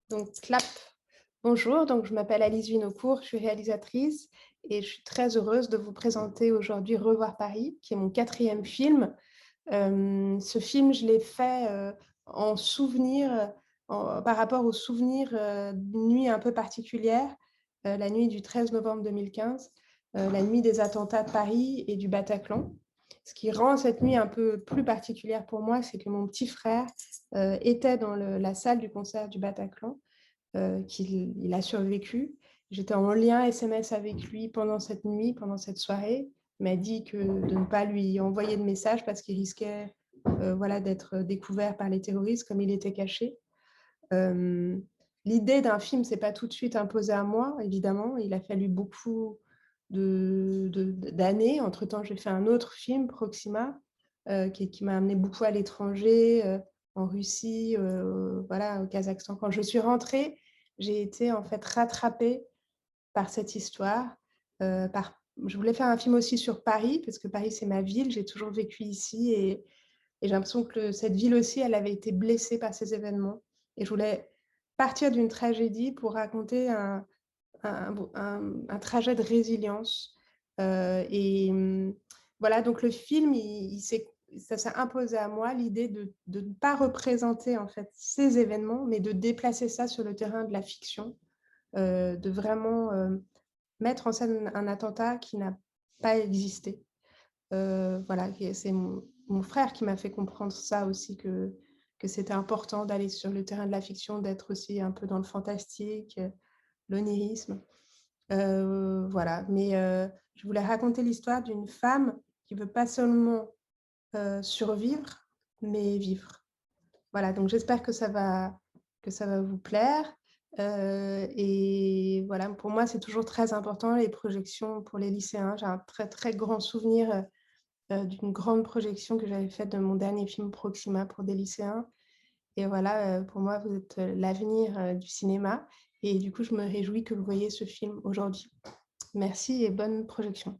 Donc, clap. Bonjour, donc je m'appelle Alice Vinocourt, je suis réalisatrice et je suis très heureuse de vous présenter aujourd'hui Revoir Paris, qui est mon quatrième film. Ce film, je l'ai fait en souvenir, par rapport au souvenir d'une nuit un peu particulière, la nuit du 13 novembre 2015, la nuit des attentats de Paris et du Bataclan. Ce qui rend cette nuit un peu plus particulière pour moi, c'est que mon petit frère était dans la salle du concert du Bataclan, qu'il a survécu. J'étais en lien SMS avec lui pendant cette nuit, pendant cette soirée. Il m'a dit de ne pas lui envoyer de message parce qu'il risquait voilà, d'être découvert par les terroristes comme il était caché. Euh, L'idée d'un film, c'est pas tout de suite imposé à moi, évidemment. Il a fallu beaucoup d'années. Entre-temps, j'ai fait un autre film, Proxima, qui m'a amené beaucoup à l'étranger, en Russie, voilà, au Kazakhstan. Quand je suis rentrée, j'ai été en fait rattrapée par cette histoire. Je voulais faire un film aussi sur Paris, parce que Paris, c'est ma ville. J'ai toujours vécu ici et j'ai l'impression que cette ville aussi, elle avait été blessée par ces événements. Et je voulais partir d'une tragédie pour raconter un trajet de résilience. Voilà, donc le film, ça s'est imposé à moi l'idée de ne pas représenter en fait ces événements, mais de déplacer ça sur le terrain de la fiction, de vraiment mettre en scène un attentat qui n'a pas existé. Voilà, c'est mon frère qui m'a fait comprendre ça aussi, que c'était important d'aller sur le terrain de la fiction, d'être aussi un peu dans le fantastique, l'onirisme. Voilà, mais je voulais raconter l'histoire d'une femme qui veut pas seulement survivre, mais vivre. Voilà, donc j'espère que ça va vous plaire. Et voilà, pour moi, c'est toujours très important, les projections pour les lycéens. J'ai un très, très grand souvenir d'une grande projection que j'avais faite de mon dernier film Proxima pour des lycéens. Et voilà, pour moi, vous êtes l'avenir du cinéma. Et du coup, je me réjouis que vous voyez ce film aujourd'hui. Merci et bonne projection.